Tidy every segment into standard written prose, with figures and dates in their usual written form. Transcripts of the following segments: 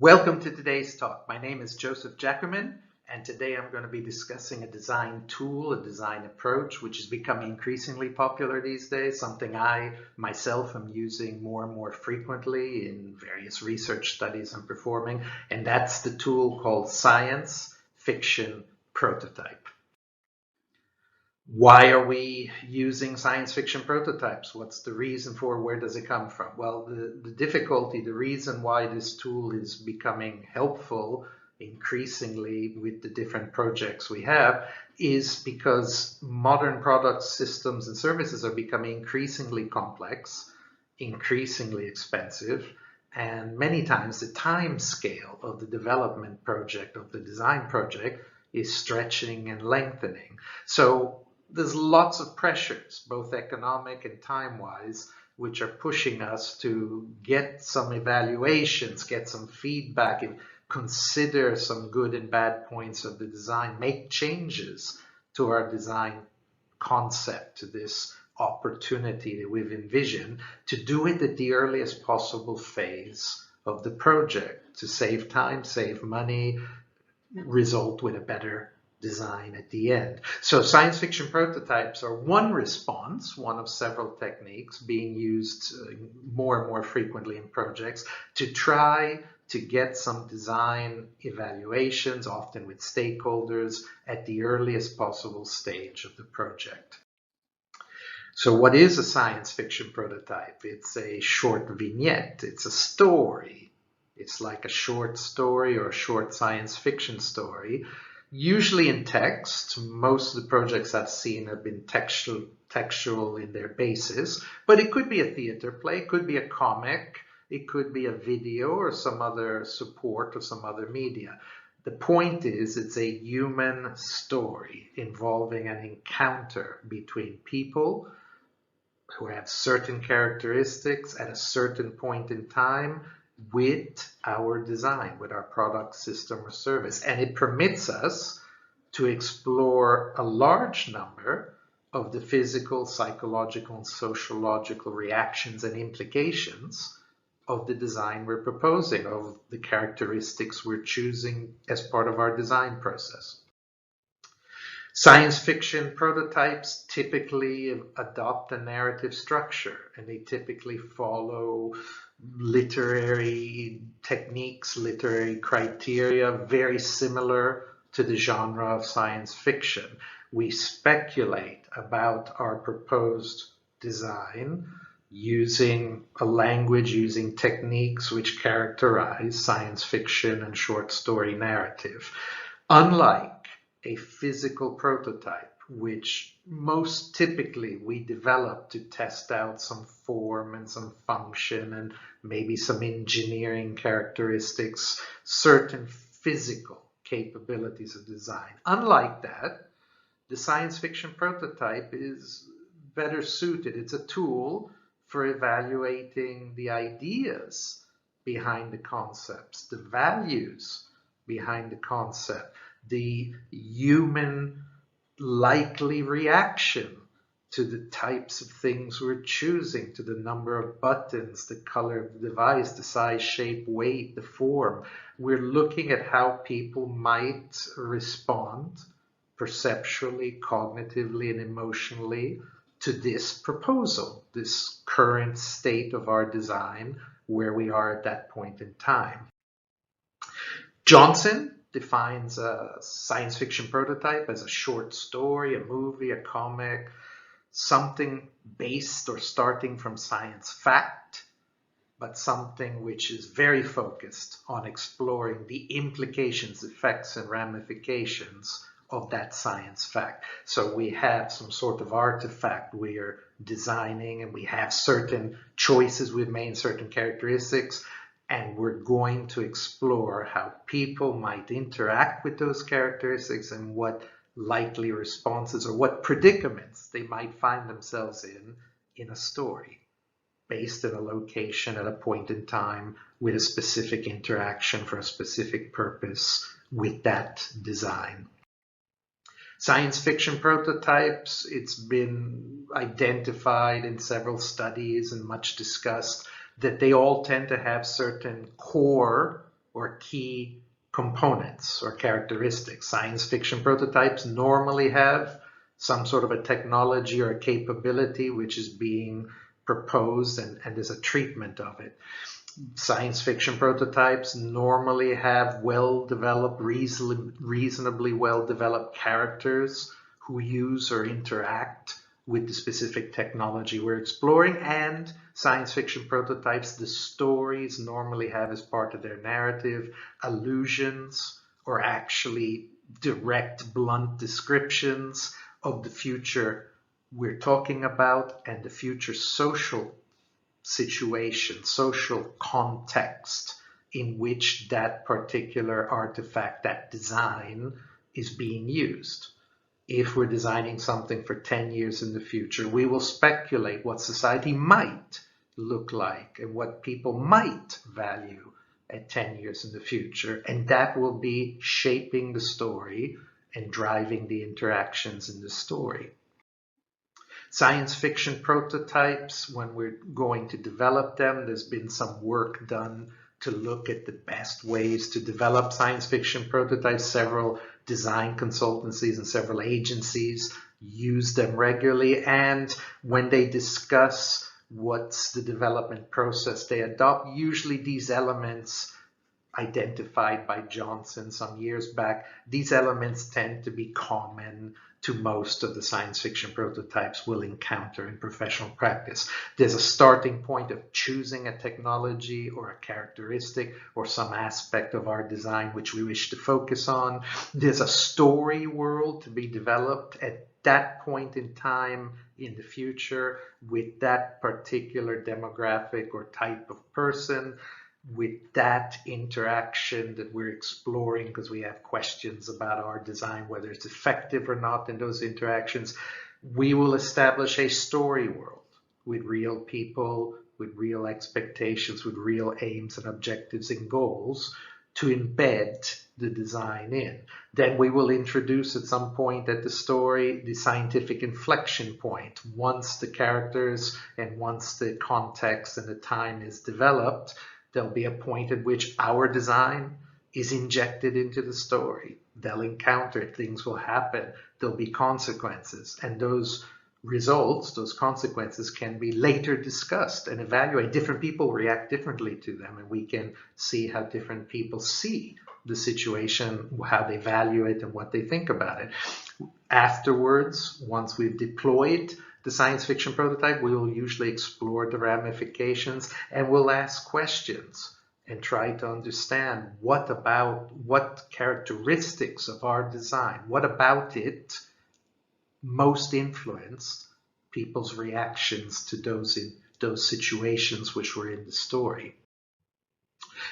Welcome to today's talk. My name is Giacomin, and today I'm going to be discussing a design tool, a design approach, which is becoming increasingly popular these days, something I myself am using more and more frequently in various research studies I'm performing, and that's the tool called science fiction prototype. Why are we using science fiction prototypes? What's the reason for? Where does it come from? Well, the difficulty, the reason why this tool is becoming helpful increasingly with the different projects we have is because modern products, systems, and services are becoming increasingly complex, increasingly expensive, and many times the time scale of the development project, of the design project, is stretching and lengthening. So there's lots of pressures, both economic and time-wise, which are pushing us to get some evaluations, get some feedback, and consider some good and bad points of the design, make changes to our design concept, to this opportunity that we've envisioned, to do it at the earliest possible phase of the project, to save time, save money, result with a better design at the end. So science fiction prototypes are one response, one of several techniques being used more and more frequently in projects to try to get some design evaluations, often with stakeholders, at the earliest possible stage of the project. So what is a science fiction prototype? It's a short vignette, it's a story. It's like a short story or a short science fiction story, usually in text. Most of the projects I've seen have been textual in their basis, but it could be a theater play, it could be a comic, it could be a video or some other support or some other media. The point is, it's a human story involving an encounter between people who have certain characteristics at a certain point in time with our design, with our product, system, or service. And it permits us to explore a large number of the physical, psychological, and sociological reactions and implications of the design we're proposing, of the characteristics we're choosing as part of our design process. Science fiction prototypes typically adopt a narrative structure, and they typically follow literary techniques, literary criteria, very similar to the genre of science fiction. We speculate about our proposed design using a language, using techniques which characterize science fiction and short story narrative. Unlike a physical prototype, which most typically we develop to test out some form and some function and maybe some engineering characteristics, certain physical capabilities of design. Unlike that, the science fiction prototype is better suited. It's a tool for evaluating the ideas behind the concepts, the values behind the concept, the human likely reaction to the types of things we're choosing, to the number of buttons, the color of the device, the size, shape, weight, the form. We're looking at how people might respond perceptually, cognitively, and emotionally to this proposal, this current state of our design, where we are at that point in time. Johnson defines a science fiction prototype as a short story, a movie, a comic, something based or starting from science fact, but something which is very focused on exploring the implications, effects, and ramifications of that science fact. So we have some sort of artifact we are designing, and we have certain choices we've made, certain characteristics, and we're going to explore how people might interact with those characteristics and what likely responses or what predicaments they might find themselves in a story based in a location at a point in time with a specific interaction for a specific purpose with that design. Science fiction prototypes, it's been identified in several studies and much discussed that they all tend to have certain core or key components or characteristics. Science fiction prototypes normally have some sort of a technology or a capability which is being proposed, and there's a treatment of it. Science fiction prototypes normally have well-developed, reasonably well-developed characters who use or interact with the specific technology we're exploring. And science fiction prototypes, the stories normally have as part of their narrative allusions or actually direct, blunt descriptions of the future we're talking about and the future social situation, social context in which that particular artifact, that design, is being used. If we're designing something for 10 years in the future, we will speculate what society might look like and what people might value at 10 years in the future. And that will be shaping the story and driving the interactions in the story. Science fiction prototypes, when we're going to develop them, there's been some work done to look at the best ways to develop science fiction prototypes. Several design consultancies and several agencies use them regularly, and when they discuss what's the development process they adopt, usually these elements identified by Johnson some years back, these elements tend to be common to most of the science fiction prototypes we'll encounter in professional practice. There's a starting point of choosing a technology or a characteristic or some aspect of our design which we wish to focus on. There's a story world to be developed at that point in time in the future with that particular demographic or type of person, with that interaction that we're exploring because we have questions about our design, whether it's effective or not in those interactions. We will establish a story world with real people, with real expectations, with real aims and objectives and goals to embed the design in. Then we will introduce at some point at the story the scientific inflection point. Once the characters and once the context and the time is developed, there'll be a point at which our design is injected into the story. They'll encounter it, things will happen, there'll be consequences, and those results, those consequences can be later discussed and evaluated. Different people react differently to them, and we can see how different people see the situation, how they value it, and what they think about it. Afterwards, once we've deployed the science fiction prototype, we will usually explore the ramifications and we'll ask questions and try to understand what characteristics of our design, what about it most influenced people's reactions to those situations which were in the story.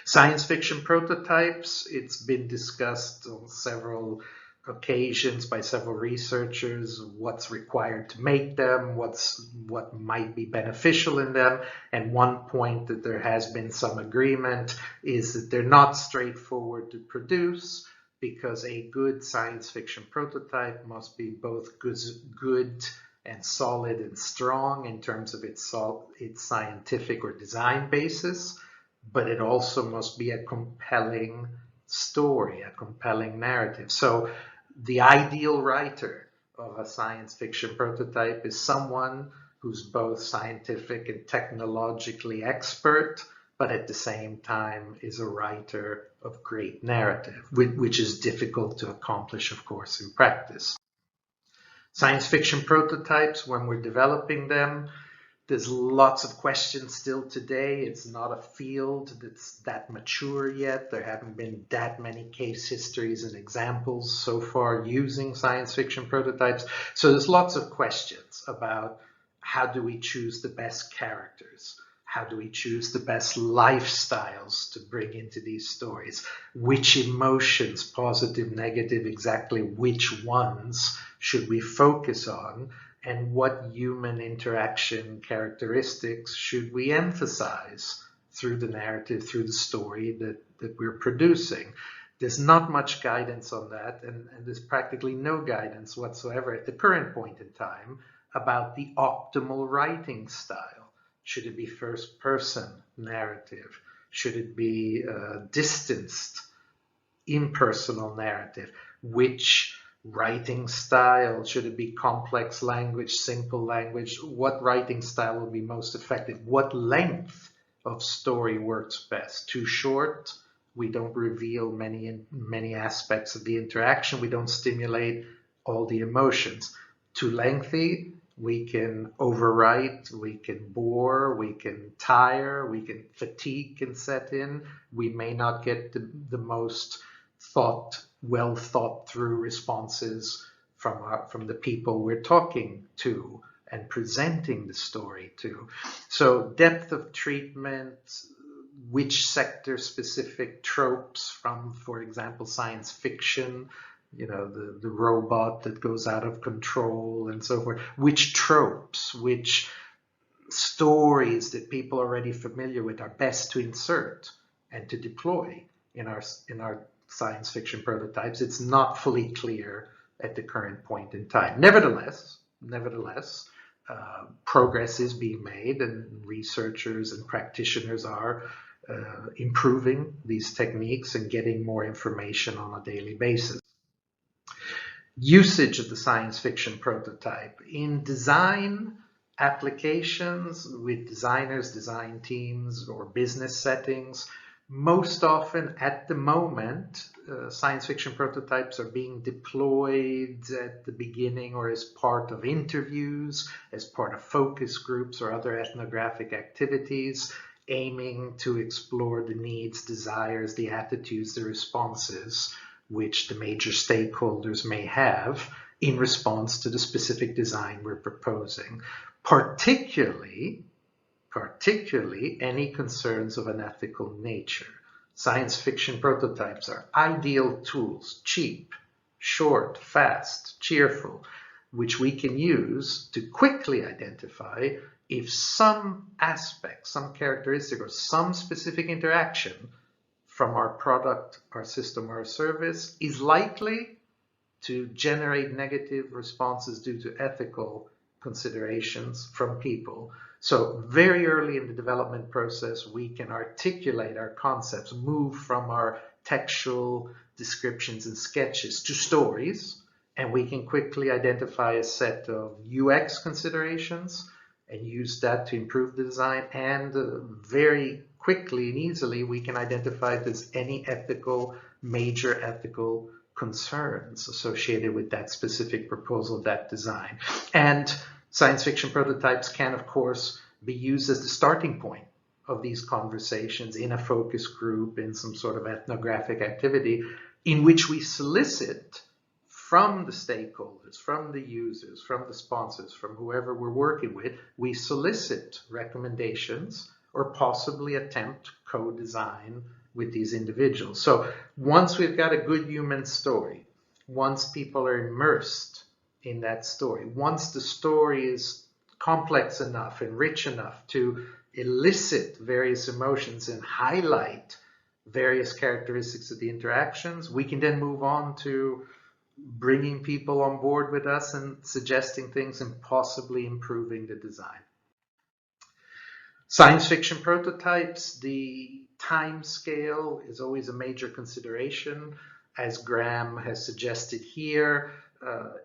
Science fiction prototypes, it's been discussed on several occasions by several researchers, what's required to make them, what might be beneficial in them. And one point that there has been some agreement is that they're not straightforward to produce, because a good science fiction prototype must be both good and solid and strong in terms of its scientific or design basis, but it also must be a compelling story, a compelling narrative. So the ideal writer of a science fiction prototype is someone who's both scientific and technologically expert, but at the same time is a writer of great narrative, which is difficult to accomplish, of course, in practice. Science fiction prototypes, when we're developing them, there's lots of questions still today. It's not a field that's that mature yet. There haven't been that many case histories and examples so far using science fiction prototypes. So there's lots of questions about how do we choose the best characters? How do we choose the best lifestyles to bring into these stories? Which emotions, positive, negative, exactly which ones should we focus on? And what human interaction characteristics should we emphasize through the narrative, through the story that we're producing? There's not much guidance on that, and there's practically no guidance whatsoever at the current point in time about the optimal writing style. Should it be first-person narrative? Should it be distanced, impersonal narrative? Which writing style? Should it be complex language, simple language? What writing style will be most effective? What length of story works best? Too short, we don't reveal many aspects of the interaction. We don't stimulate all the emotions. Too lengthy, we can overwrite, we can bore, we can tire, fatigue can set in. We may not get the most well thought through responses from the people we're talking to and presenting the story to. So depth of treatment, which sector specific tropes from, for example, science fiction, the robot that goes out of control and so forth, which tropes, which stories that people are already familiar with are best to insert and to deploy in our science fiction prototypes. It's not fully clear at the current point in time. Nevertheless, progress is being made, and researchers and practitioners are improving these techniques and getting more information on a daily basis. Usage of the science fiction prototype in design applications with designers, design teams, or business settings. Most often at the moment, science fiction prototypes are being deployed at the beginning or as part of interviews, as part of focus groups or other ethnographic activities, aiming to explore the needs, desires, the attitudes, the responses which the major stakeholders may have in response to the specific design we're proposing, particularly any concerns of an ethical nature. Science fiction prototypes are ideal tools, cheap, short, fast, cheerful, which we can use to quickly identify if some aspect, some characteristic, or some specific interaction from our product, our system, or our service is likely to generate negative responses due to ethical considerations from people. So very early in the development process, we can articulate our concepts, move from our textual descriptions and sketches to stories, and we can quickly identify a set of UX considerations and use that to improve the design. And very quickly and easily, we can identify if there's any major ethical concerns associated with that specific proposal, that design. And science fiction prototypes can, of course, be used as the starting point of these conversations in a focus group, in some sort of ethnographic activity, in which we solicit from the stakeholders, from the users, from the sponsors, from whoever we're working with, we solicit recommendations or possibly attempt co-design with these individuals. So once we've got a good human story, once people are immersed in that story, once the story is complex enough and rich enough to elicit various emotions and highlight various characteristics of the interactions, we can then move on to bringing people on board with us and suggesting things and possibly improving the design. Science fiction prototypes, the time scale is always a major consideration. As Graham has suggested here,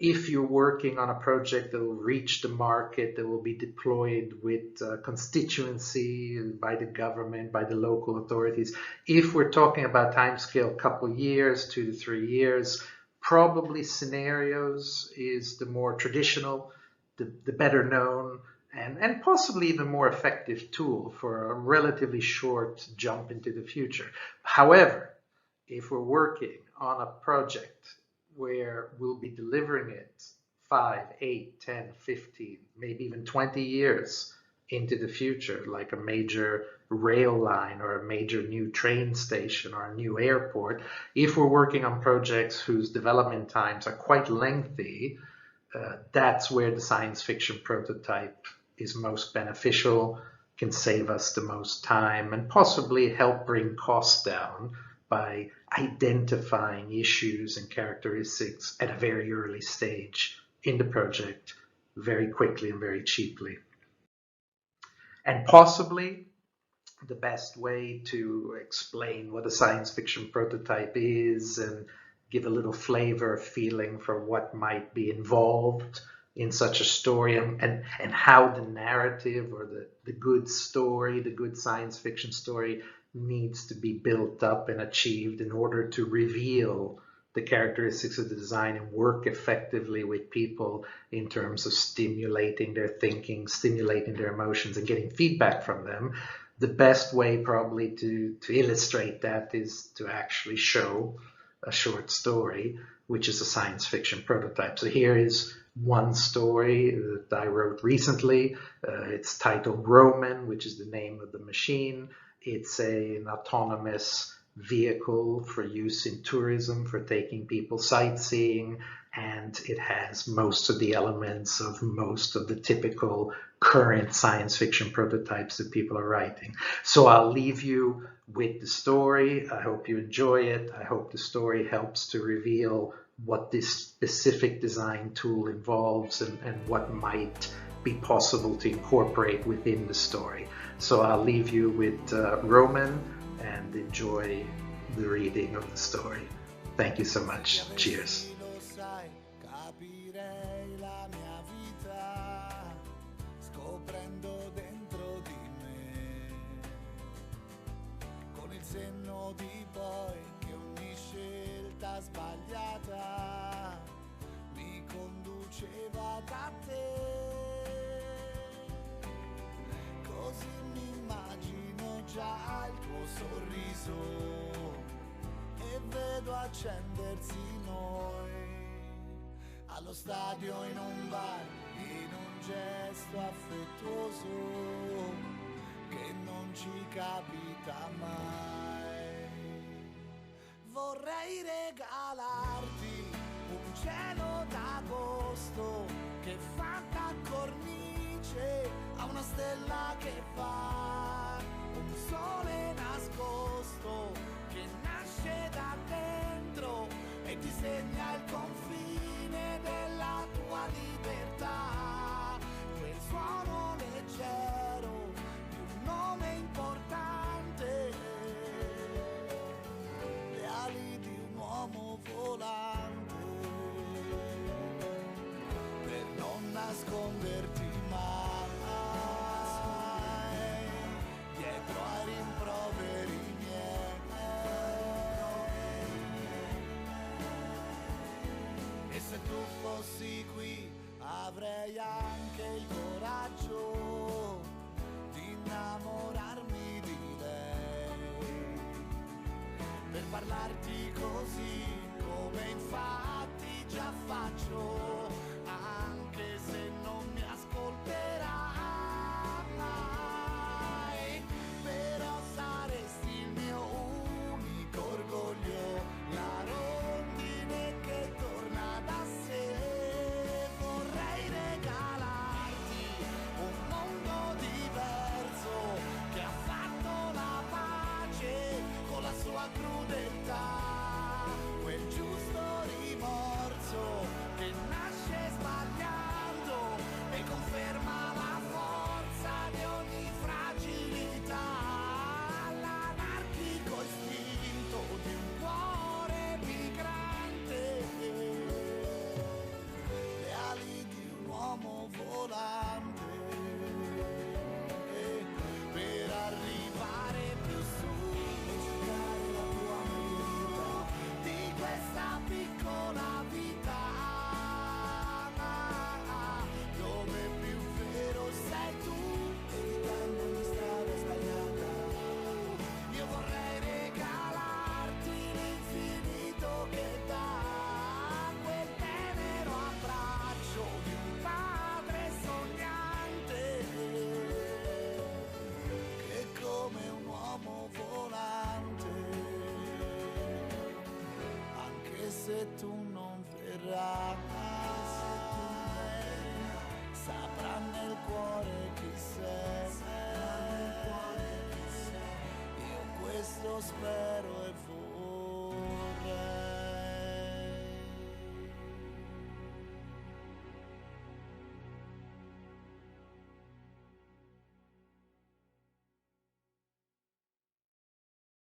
if you're working on a project that will reach the market, that will be deployed with constituency by the government, by the local authorities, if we're talking about time scale, a couple years, 2 to 3 years, probably scenarios is the more traditional, the better known, and possibly even more effective tool for a relatively short jump into the future. However, if we're working on a project where we'll be delivering it 5, 8, 10, 15, maybe even 20 years into the future, like a major rail line or a major new train station or a new airport, if we're working on projects whose development times are quite lengthy, that's where the science fiction prototype is most beneficial, can save us the most time, and possibly help bring costs down by identifying issues and characteristics at a very early stage in the project very quickly and very cheaply. And possibly the best way to explain what a science fiction prototype is and give a little flavor, feeling for what might be involved in such a story, and how the narrative or the good story, the good science fiction story, needs to be built up and achieved in order to reveal the characteristics of the design and work effectively with people in terms of stimulating their thinking, stimulating their emotions, and getting feedback from them. The best way probably to illustrate that is to actually show a short story, which is a science fiction prototype. So here is one story that I wrote recently. It's titled Roman, which is the name of the machine. It's an autonomous vehicle for use in tourism, for taking people sightseeing, and it has most of the elements of most of the typical current science fiction prototypes that people are writing. So I'll leave you with the story. I hope you enjoy it. I hope the story helps to reveal what this specific design tool involves and what might be possible to incorporate within the story. So I'll leave you with Roman, and enjoy the reading of the story. Thank you so much. Cheers. Senno di poi che ogni scelta sbagliata mi conduceva da te, così mi immagino già il tuo sorriso e vedo accendersi noi allo stadio, in un bar, in un gesto affettuoso che non ci capita mai. Vorrei regalarti un cielo d'agosto che fa da cornice a una stella che fa, un sole nascosto che nasce da dentro e disegna il confine della tua libertà, quel suono leggero di un nome importante, le ali di un uomo volante, per non nasconderti mai dietro ai rimproveri miei. E se tu fossi qui avrei anche il coraggio di innamorarmi di lei, per parlarti così come infatti già faccio, anche se non mi ascolterà mai. Però saresti il mio unico orgoglio, la rondine che torna da sé. Vorrei regalarti un mondo diverso che ha fatto la pace con la sua crudeltà, quel giusto rimorso che nasce sbagliando e conferma la forza di ogni fragilità, l'anarchico istinto di un cuore migrante, le ali di un uomo volante, per arrivare più su e cercare la tua vita di questa piccola vita, dove più vero sei tu, evitando ogni strada sbagliata. Io vorrei regalarti l'infinito che dà quel tenero abbraccio di un padre sognante, che come un uomo volante, anche se tu non verrai, saprà nel cuore chi sei. Io questo spero e vorrei.